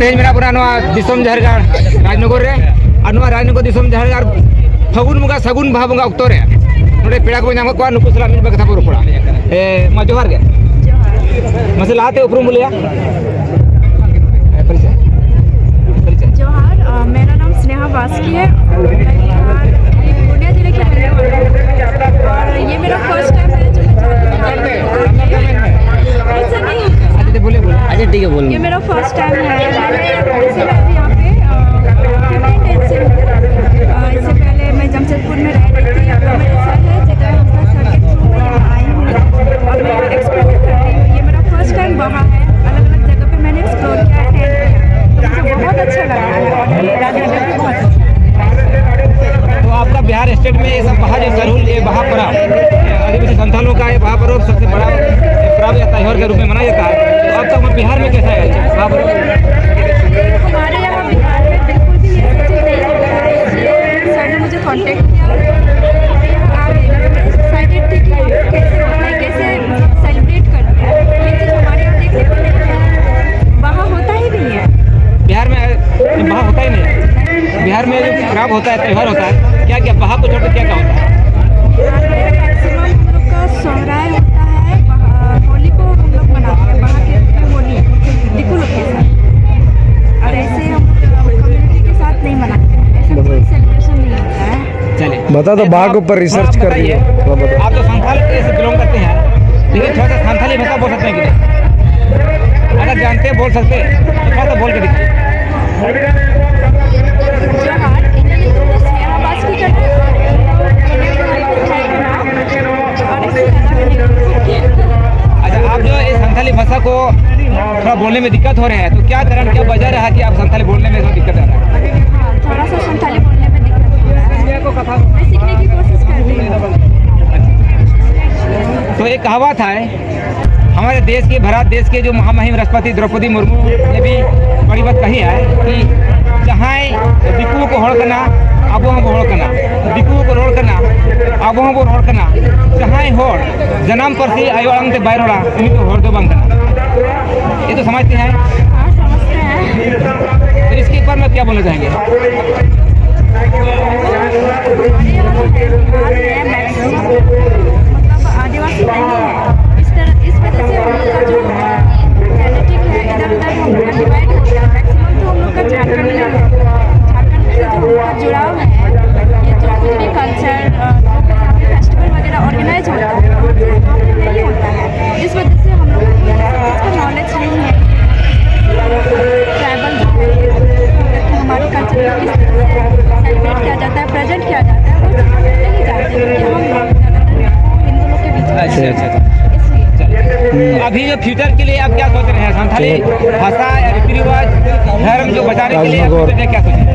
तेज मेरा पुरा दिसम झारगाड़ राजनगर रे राजनगर दिसम झारगाड़ फागुन मुगा सगुन बाहा बंगा उक्तरे नोडे पेड़ा को नाम को नुकु सला मिल कथा रोपड़ा मा जोहार गे मसे लाते उपरुम बोलिया जोहार मेरा नाम स्नेहा बास्की है पूर्णिया जिले की रहने वाली हूं और ये मेरा फर्स्ट टाइम है जो अच्छा ठीक है बोल ये मेरा फर्स्ट टाइम है वैसे मैं अभी यहाँ पे 15 डेज से हूँ इससे पहले मैं जमशेदपुर में रह रही थी अब मेरे सर है जगह हंसदा सर के थ्रू मैं यहाँ आई हूँ और मैं एक्सप्लोर कर रही हूँ। ये मेरा फर्स्ट टाइम वहाँ है, अलग अलग जगह पे मैंने एक्सप्लोर किया है तो मुझे बहुत अच्छा लगा है और ये राजनगर भी बहुत अच्छा। तो आपका बिहार स्टेट में ये सब बहा जो जरूर ये बहा पर्व आदिवासी संथालों का ये बहा पर्व सबसे बड़ा पर्व या त्योहार के रूप में मनाया जाता है। तो अब तक बिहार में कैसा है बहा पर्व? हमारे यहाँ बिहार में बिल्कुल भी ये सब चीज़ नहीं होता है, इसलिए सर ने मुझे कांटेक्ट किया और यहाँ आ गई। मैं एक्साइटेड थी कि कैसे होता है, कैसे सेलिब्रेट करते हैं। ये चीज़ हमारे यहाँ देखने को नहीं है, वहाँ होता ही नहीं है। बिहार में बहा होता ही नहीं है। बिहार में जो पर्व होता है त्यौहार होता है क्या क्या बहा को छोड़कर क्या क्या होता है? बिहार में मैक्सिमम हम लोग का सोहराय होता है, होली को हम लोग मनाते हैं, वहाँ के होली दिक्कू लोग के साथ, और ऐसे हम कम्युनिटी के साथ नहीं मनाते हैं, ऐसा कोई सेलिब्रेशन नहीं होता है। चलिए बता दो बाघ ऊपर रिसर्च कर रही है। आप जो संथाल से बिलोंग करते हैं लेकिन थोड़ा सा संथाली भाषा बोल सकते हैं कि नहीं? अगर जानते हैं बोल सकते हैं तो थोड़ा सा बोल के दिखाइए। जोहार इन्हें तो स्नेहा बास्की करना है अच्छा, आप जो इस संथाली भाषा को थोड़ा बोलने में दिक्कत हो रहे हैं तो क्या कारण क्या वजह रहा कि आप संथाली बोलने में थोड़ा दिक्कत आ रहा है? हाँ, थोड़ा सा संथाली बोलने में दिक्कत हो रहा है, मैं सीखने की कोशिश कर रही हूँ। तो एक कहावत है हमारे देश के भारत देश के जो महामहिम राष्ट्रपति द्रौपदी मुर्मू ने भी बड़ी बात कही है कि जहाँ दिक्कू को होड़ करना अब हम होड़ करना, दिक्कू को रोड़ करना अब हम रोड़ करना, जहाँ होड़ जन्म पर से आयो आंग ते बाहर होड़ा उन्हीं को होड़ दो बंद करना। ये तो समझते हैं। हाँ, समझते हैं। तो इसके ऊपर में क्या बोलना चाहेंगे? हमारे यहाँ जो है बिहार में मैक्सिमम मतलब आदिवासी नहीं है, इस वजह से हम लोग का जो जेनेटिक है इधर उधर हम लोग का डिवाइड हो गया। मैक्सिमम तो हम लोग का झारखंड से जो हम लोग का जुड़ाव है, ये जो कुछ भी कल्चर जो भी फेस्टिवल वगैरह ऑर्गेनाइज होता है वहाँ पे नहीं होता है, इस वजह से हम लोग को इसका नॉलेज नहीं है। ट्राइबल जो है हमारे कल्चर को किस तरह से सेलिब्रेट किया जाता है, प्रेजेंट किया जाता है, वो चीज़ नहीं जानते क्योंकि हम लोग ज़्यादातर हिंदू लोग के बीच में अच्छा। इसलिए तो अभी जो फ्यूचर के लिए आप क्या सोच रहे हैं? संथाली भाषा या रीति रिवाज धर्म जो बचाने के लिए आप सोच रहे हैं, क्या सोच रहे हैं?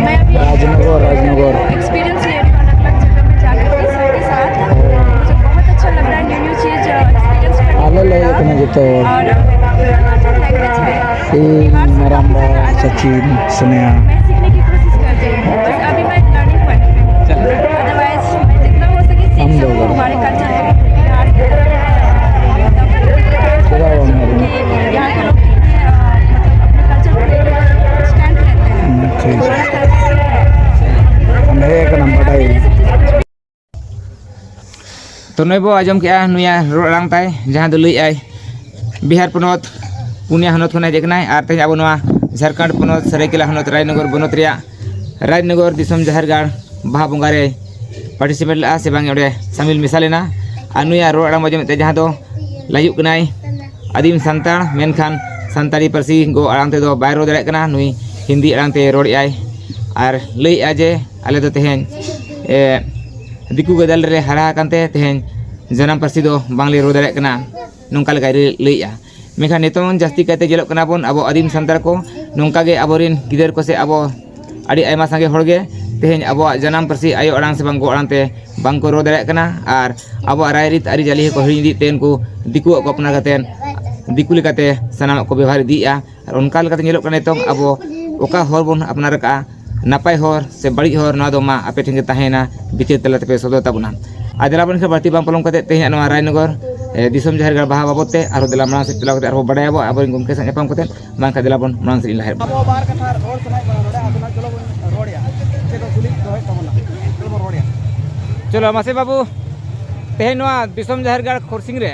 मैं अभी राजनगर एक्सपीरियंस ले रही हूँ अलग अलग जगह में जाकर के सर के साथ। मुझे बहुत अच्छा लग रहा है न्यू चीज़ एक्सपीरियंस करने और लैंग्वेज है मरांबा सचिन स्नेहा मैं सीखने की कोशिश कर रही हूँ। बस अभी मैं लर्निंग पॉइंट पे हूँ, अदरवाइज मैं जितना हो सके सीख सकूँ हमारे कल्चर है बिहार के यहाँ के लोग कितने मतलब अपने कल्चर को लेकर स्टैंड रहते हैं। एक नंबर तो नई बो आजम के नुया रोड़ांग ताय जहाँ दो लई आय बिहार पोनोत पुनिया हनोत खन हेजना और तेज अब झारखंड पोनोत सरायकेला हनोत राजनगर बनोत राजनगर दिसम झारगाड़ बहा बंगारे पार्टिसिपेट ला से बांगे ओडे शामिल मिसा लेना और नुया रोड़ांग मजमते जहाँ दो लायुक कनाय आदिम सांताड़ मेनखान सांताड़ी पार्सी गो आड़ांग ते दो बाय रो दाड़े कना नुई हिंदी आड़ांग ते रोड़ आय और लई आजे आले दो तेहेन दिकू गदल रे हरा कांते तेहेन जनाम पार्सी दो बांगले रो दाड़े कना नोंका लगा लईया मेखान नितों जास्ती कहते जेलोग कना बोन अब आदिम सांताड़ को नोंका गे अबोरिन गिदर को से अब आड़ी आयमा संगे होड़गे तेहेन अब जनाम पार्सी आयो आड़ांग से बांगो आड़ांग ते बांग को रो दाड़े कना और अब रायरीत आरी जाली को हिड़ी तेन को दिकू को अपना कतेन दिकू लेकाते सनाम को व्यवहार इदिया और उनका लेकाते जेलोग कना नितों अब ओका हर बोन अपनार का नापाय हर से बड़ी हर ना दो मा आपे ठेंगे ताहेना बिचार तलाते पे सदो ताबुना आदला बन के बाती बाम पलम कते तेहे नवा रायनगर दिसम जहर गाड़ बाहा बाबते आरो दिला मांग से चलाव कते आरो बड़ाय आबो आबो गमके सा नेपाम कते मान का दिला बन मांग से लाहे अब बार कथा रोड सुनाई बना रोड आदना चलो रोडिया चलो कुली दोय तमना चलो रोडिया चलो मासे बाबू तेहे नोआ दिसम जहर गाड़ खोरसिंग रे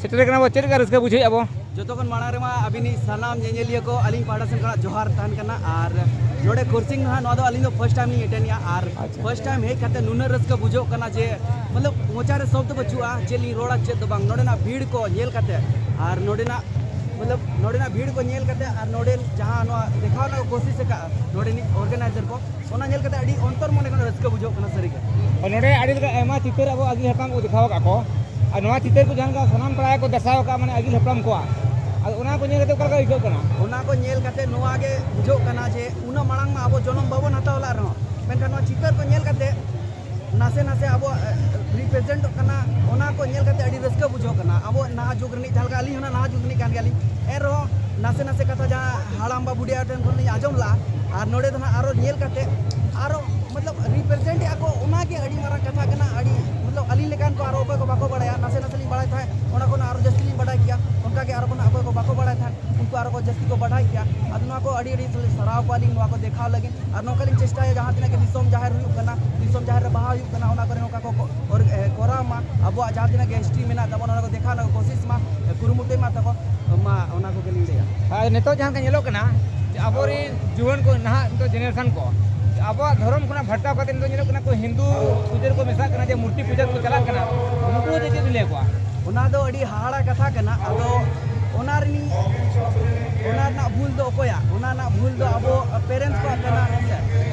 सेटर कना बो चेर का रस्का बुझे आबो जोतोखन माना रे मा अबिनी सलाम जेजेलिया को अलिंग पाड़ा से करा जोहार तान करना और नोडे कोर्सिंग हा नो दो अलिंग फर्स्ट टाइम ही अटेंड या और फर्स्ट टाइम हे कते नुनर रस्का बुझो कना जे मतलब मोचारे सब तो बचुआ जेली रोड़ा चेद दो बांग नोडे ना भीड़ को नेल कते और नोडे ना मतलब नोडे ना भीड़ को नेल कते और नोडे जहां नो देखाव ना कोशिश से का नोडे नी ऑर्गेनाइजर को ओना नेल कते अडी अंतर मने कना रस्का बुझो कना सरी के और नोडे आडी लगा एमा चितर अब आगी हटाम को दिखाव का को और नोआ चितर को जान का सनाम पड़ाय को दर्शाव का माने आगी हटाम को और उना को नेल कते का इको कना उना को नेल कते नोआ के बुझो कना जे उना मांग मा अब जनम बाबन हतावला रहो मेनखान नोआ चितर को नेल कते नासे नासे अब रिप्रेजेंट करना ओना को नेल कते अडी रस्का बुझो करना अब नहा जुग रनी झालका अली होना नहा जुग रनी कान गाली एरो नासे नासे कथा जा हाड़ाम बा बुढ़िया टेन खन आजम ला और नोडे दना आरो नेल कते आरो मतलब रिप्रेजेंट आको ओना के अडी मारा कथा करना अडी मतलब अली लेकान को आरो ओको को बाको बड़ाया नासे नासे लिंग बड़ाय था ओना को आरो जस्ती लिंग बड़ाय किया उनका के आरो को ओको को बाको बड़ाय था उनको आरो को जस्ती को बढ़ाई किया अदना को अडी अडी सराव को लिंग को देखा लगे और नोका लिंग चेष्टा है जहां तिना के दिसोम जाहिर हुई करना दिसोम जाहिर बाहा हुई करना ओना करे नोका को और कोरा मा अब जहां तिना के हिस्ट्री में ना तब ओना को देखा ना कोशिश मा कुरुमुटे मा तको मा ओना को के लिंग हां नेतो जहां का नेलो कना अबोरी जुवन को नहा तो जेनरेशन को अब धर्म खुना भट्टा कते तो नेलो कना को हिंदू पूजर को मिसा कना जे मूर्ति पूजा को चला कना उनको जे जे ले को ओना दो अडी हाड़ा कथा कना अदो ओना रनी ओना ना भूल दो कोया ओना ना भूल दो अब पेरेंट्स को कना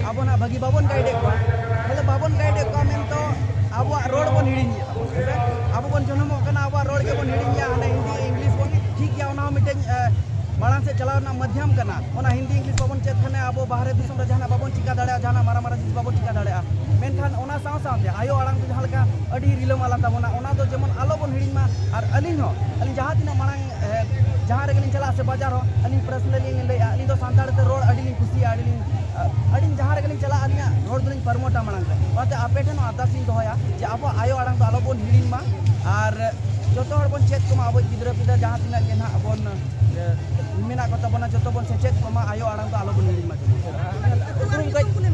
अब ना भगी बाबन गाइड को मतलब बाबन गाइड को मेन तो अब रोड बन हिड़ी अब बन जन्म कना अब रोड के बन हिड़ी या हिंदी इंग्लिश बन ठीक या ओना मिटे माड़ा से चलाव ना मध्यम करना ओना हिंदी इंग्लिश बाबन चेत खने अब बाहर दिसम रे जहाना बाबन चिका दाड़ा जहाना मारा मारा जिस बाबन चिका दाड़ा मेनखान ओना साव सावते आयो आड़ांग तो जहां लका अडी रिलम आला तबना ओना तो जेमन आलो बन हिड़ी मा और अलिन हो अलिन जहां तिना माड़ांग जहां रे गलिन चला से बाजार हो अलिन पर्सनली ले अलिन तो सांताड़ ते रोड अडी खुशी अडिन जहां रे गलिन चला अलिया रोड दुलिन परमोटा माड़ांग ओते आपे ठन आदासिन तो होया जे अब आयो आड़ांग तो आलो बन हिड़ी मा और जोतो हर बन चेत को अब गिद्रा पिदा जहां तिना के ना बन मेना को तबना जोतो बन सेचेत को मा आयो आड़ांग तो आलो बन हिड़ी मा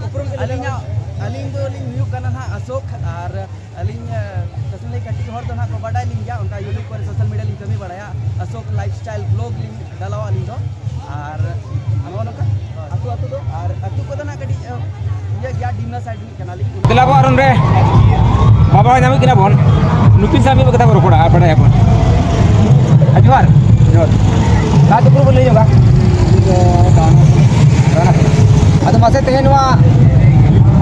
उपरुम अलिना अलिंग दो लिंग हुयु कना ना अशोक और अलिंग कसले कटी हर दना को बडाय लिंग या उनका यूट्यूब पर सोशल मीडिया लिंक कमी बडाया अशोक लाइफस्टाइल ब्लॉग लिंक डालाव अलिंग दो और अमोन का अतु अतु दो और अतु को दना कटी ये या डिमना साइड में कनाली दिला को अरुण रे बाबा नामी किना बोन नुपिन सामी कथा को रोड़ा बडाय अपन अजवार का तो पूरा ले जागा अद मासे तेहनवा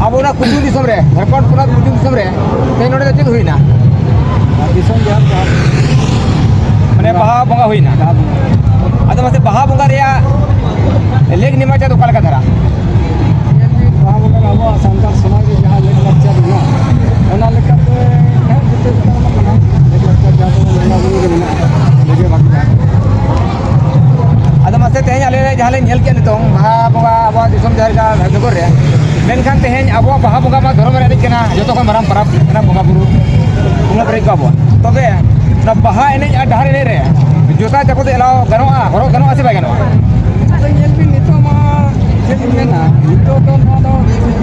अब ना कुदू दिसम रे झारखंड पुना कुदू दिसम रे ते नोडे चेक हुईना दिसम जहां माने बाहा बंगा हुईना अद मासे बाहा बंगा रिया लेग निमाचा तो कालका धरा बाहा बंगा अब संतान समाज के जहां लेग लक्चर ना ओना लेकर है जिते ना लेग लक्चर जहां लेना गुरु के ना लेगे बाकी अद मासे तेहन आले जहां ले नेल के नितों बाहा बंगा अब दिसम जहर का नगर रे मेनखान तेहन अब बाहा बंगा मा धर्म रे कना जतो को माराम परब कना बंगा बुरु उना परे को अब तबे ना बाहा एने डाहर एने रे जोता चको एलाव गनोआ हरो गनोआ से बाय गनोआ तो नेल भी नितो मा से मेना नितो तो ना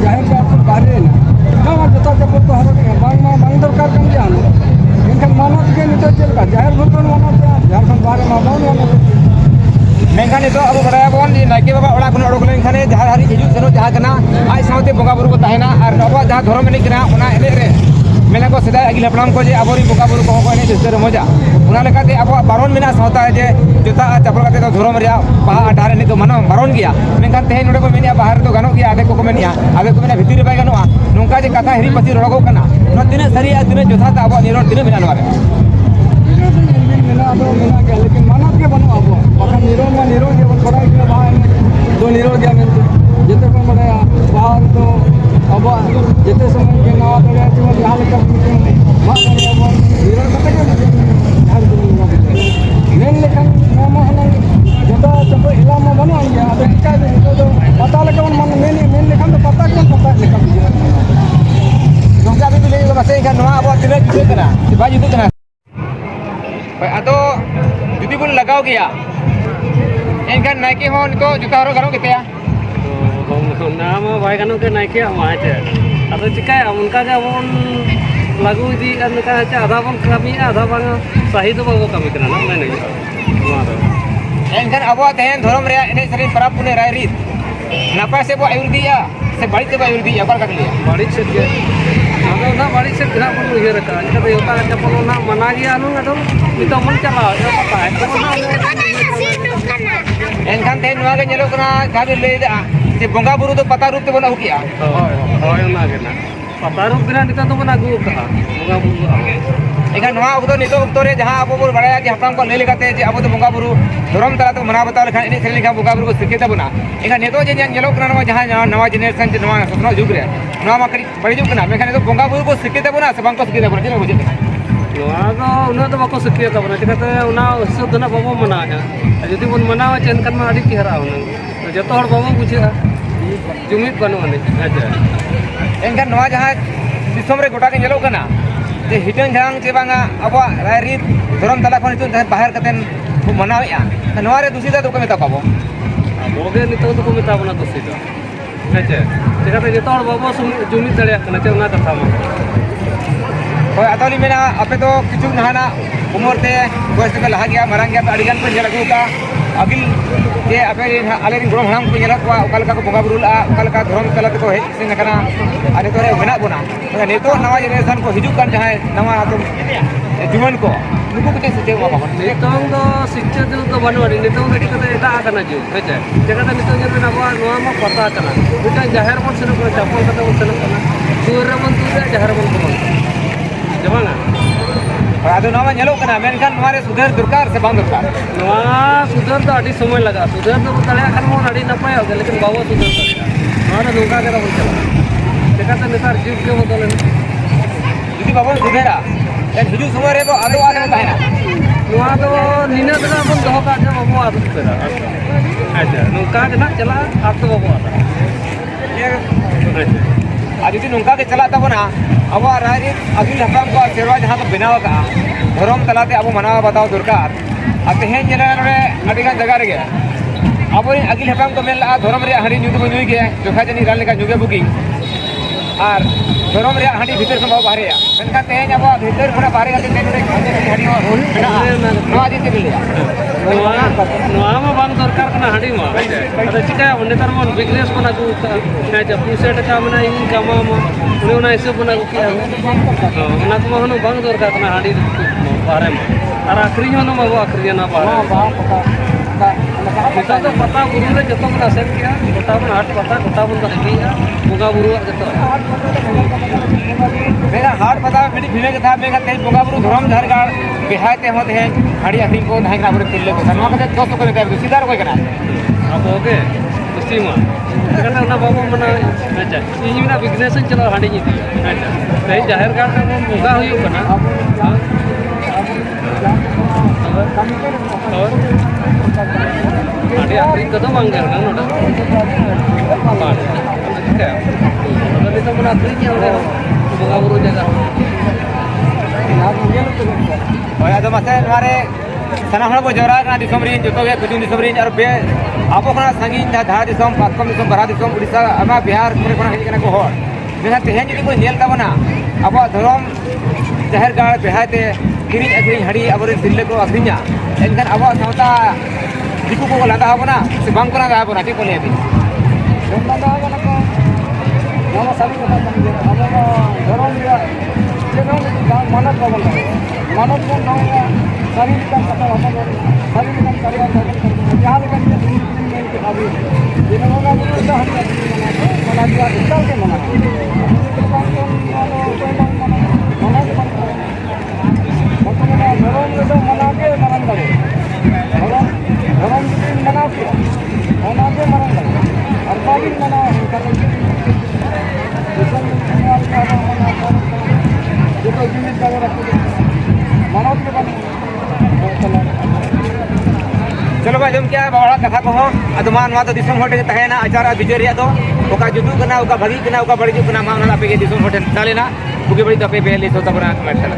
जाहिर का अपन बारे ना ना जोता चको तो हरो के बांग दरकार कम जानो मेनखान मानत के नितो चल का जाहिर भोटन मानत झारखंड बारे मा बाउन मानत मेनखान तो अब बड़ा बोन नाइके बाबा ओड़ा खन ओडक लेन खाने जहां हारी हिजु सनो जहां कना आज सावते बंगा बुरु को ताहेना और अब जहां धर्म एने कना ओना एने रे मेना को सदा अगिल हपलाम को जे अबोरी बंगा बुरु को को एने जस्तर मजा ओना लेकाते अब बारोन मेना सावता है जे जोता चपल काते तो धर्म रिया बाहा अठार एने तो मानो बारोन गया मेनखान तेहे नोडे को मेनिया बाहर तो गानो गया आगे को मेनिया आगे को मेना भितिर रे बाय गानोआ नोंका जे कथा हिरी पसी रोडको कना नो तिने सरी आ तिने जोता ता अब निरोड तिने मेना नवारे तो मेना के लेकिन मानत के बनो अब बखन निरोग जे थोड़ा के बाहर दो निरोग गया मिलते जते को बड़ा बाहर तो अब जते समय के नवा दड़े तो यहां लेकर मा करे अब निरोग कते के हर दिन मेन लेकिन नाम हन जता चंपो हिला में बनो गया अब का तो पता लगे मन मेन लेकिन तो पता लेकिन नोंका भी ले बसे का नवा अब तिने कना बाजू कना लगाव गया एनखान नायके हो नितो जुता हरो गनो केते नाम भाई गानों के नायके माचे अब चिकाय उनका के अपन लागू दी अनका चे आधा बन कमी आधा बन सही तो बाबू कमी करना ना नहीं एनखान अब तेहन धर्म रे एने सरी परब पुने राय रीत नापाय से बो आयुर्दिया से बाड़ी से बो आयुर्दिया पर कटलिया बाड़ी से के आदो ना बाड़ी से ग्राम पर उयर का इनका तो योता के पलो ना मना गया नु अदो नितो मन चला या पता है तो ना एनखान तेहन नवा के नेलो कना गाबे ले दा जे बंगा बुरु तो पता रूप ते बना हुकिया होय ना के ना पता रूप बिना नितो तो बना गु का बंगा बुरु एखान नवा उतो नितो उतो रे जहां अब बोल बड़ाया जे हपराम को ले लेगाते जे अब तो बंगा बुरु धर्म तला तो मना बताव लेखान एने सेले लेखा बंगा बुरु को सिखेता बना एखान नेतो जे नेलो कना नवा जहां नवा जनरेशन जे नवा सपना जुग रे नवा मा करी बड़ी जुग कना मेखान तो बंगा बुरु को सिखेता बना से बंगा सिखेता बना जे बुझे नवा तो उना तो बाको सिखेता बना चिकाते उना शुद्ध ना बाबो मना है यदि बन मनावा चेन कन मा आडी किहरा उना जतो हर बाबो बुझे जुमित बनो ने अच्छा एनखान नवा जहां दिसम रे गोटा के नेलो कना जे हिटन जहां जे बांगा अब राय रीत धर्म तला खन हिटन बाहर कतेन को मनावेया नवा रे दूसरी दा तो कमेता पाबो बोगे नितो तो को मेता बना दोसी तो अच्छा चिकाते जतो हर बाबो जुमित दड़िया कना चे उना कथा मा होय अतली मेना आपे तो किछु नहाना उमर ते बयस के लहा गया मरांग गया अडिगान पे जला का अगिल जे आपे आले गोरम हराम को नेला को ओकालका को बंगा बुरुला ओकालका धर्म तला को हेज सिंह कना अरे तोरे मेना बोना नेतो नवा जनरेशन को हिजुक कान जहां नवा तुम जीवन को नुकु के सिचे मा बाबा नितों तो शिक्षा तो बनवा नितों तो चिकाते एटा कना जो अच्छा चिकाते नितों जे ना बा नवा मा पता कना बिटा जाहिर मन सेनो को चप्पल कते को सेनो कना सूर रे मन तुजा जाहिर मन को जमाना आदो नवा नेलो कना मेनखान नवा रे सुधार दरकार से बांग दरकार नवा सुधार तो अड़ी समय लगा सुधार तो तले खान मन अड़ी नपाय हो लेकिन बाबा सुधार नवा तो नोका के बोल चला चिकाते नेतार जुग के बदल यदि बाबा सुधारा एन हिजु समय रे आदो आदो ताहेना नवा तो निना तो अपन दहो का जे बाबा आदो तेरा अच्छा नोका के ना चला आप तो बाबा आता आज यदि नोका के चला तबना अब राय अगिल हपराम को सेवा जहां को बनाव का धर्म तलाते अब मनाव बताओ दरकार अब तेहन जने रे अडिगान जगह रे अब अगिल हपराम को मेला धर्म रे हरी न्यूज बनुई के जोखा जनी रान लेका जुगे बुकिंग और धर्म रे हडी भीतर को बाहर या मेनका तेहन अब भीतर खरा बाहर का तेन रे हडी नवा दिन के लिया नवा मा बांग दरकार कना हडी मा अरे चिका नेतार मन बिजनेस बना को ना जे पुसे टका मना इन कामा मा उनी उना हिसाब बना को किया उना को हनो बांग दरकार कना हडी बारे मा और आखरी हनो मा आखरी ना बारे kita तो पता बुरु रे जतो बना सेट किया गोटा बन हाट पता गोटा बन किया बोगा बुरु जतो मेरा हाट पता मेरी भिने के था मेगा तेज बोगा बुरु धर्म झारगाड़ बिहाते होते हैं हाड़ी अखिन को नहीं ना बुरु तिल्ले को नवा के 200 को कर सीधा कोई कना अब ओके उसी मा करना ना बाबू मना अच्छा इन ना बिजनेस चलो हाड़ी नी अच्छा तेज झारगाड़ का बोगा हुई कना और ada akring kado manggar kan udah kalau kita pun akringnya udah bunga buru jaga oh ya तो मसे हमारे सना हड़ को जरा ना दिसम रीन जतो के कुदुन दिसम रीन और बे आपो खना संगीन धा दिसम पातकम दिसम बरा दिसम उड़ीसा अमा बिहार करे खना हिज कना को होर जेना तेहन जदी को नेल ताबना अब धरम जहर गाड़ बेहाते किरिन अखरिन हड़ी अबरे दिल्ले को अखरिnya एनखान अब सावता दिकु को लादा हबना से बांग कोना दा हबना ठीक कोले अभी लादा हबना को नवा साली को हम धरम या जेनो मानव बबल मानव को नवा साली का कथा हम साली का कार्य यहां लेकर के अभी जेनो का तो हम मना दिया चल के मना धरम जो मना के मरन करे धरम दिन मना के मना के मरन करे और बाकी मना करे जो तो जीवित का रखते मानव के बने चलो भाई जम क्या बड़ा कथा को हो अदमान वा तो दिसम होटे तहेना आचार बिजरिया दो ओका जुदू कना ओका भगी कना ओका बड़ी कना मांगना पे के दिसम होटे डालेना बुके बड़ी तो पे ले सोता बना कमेंट चला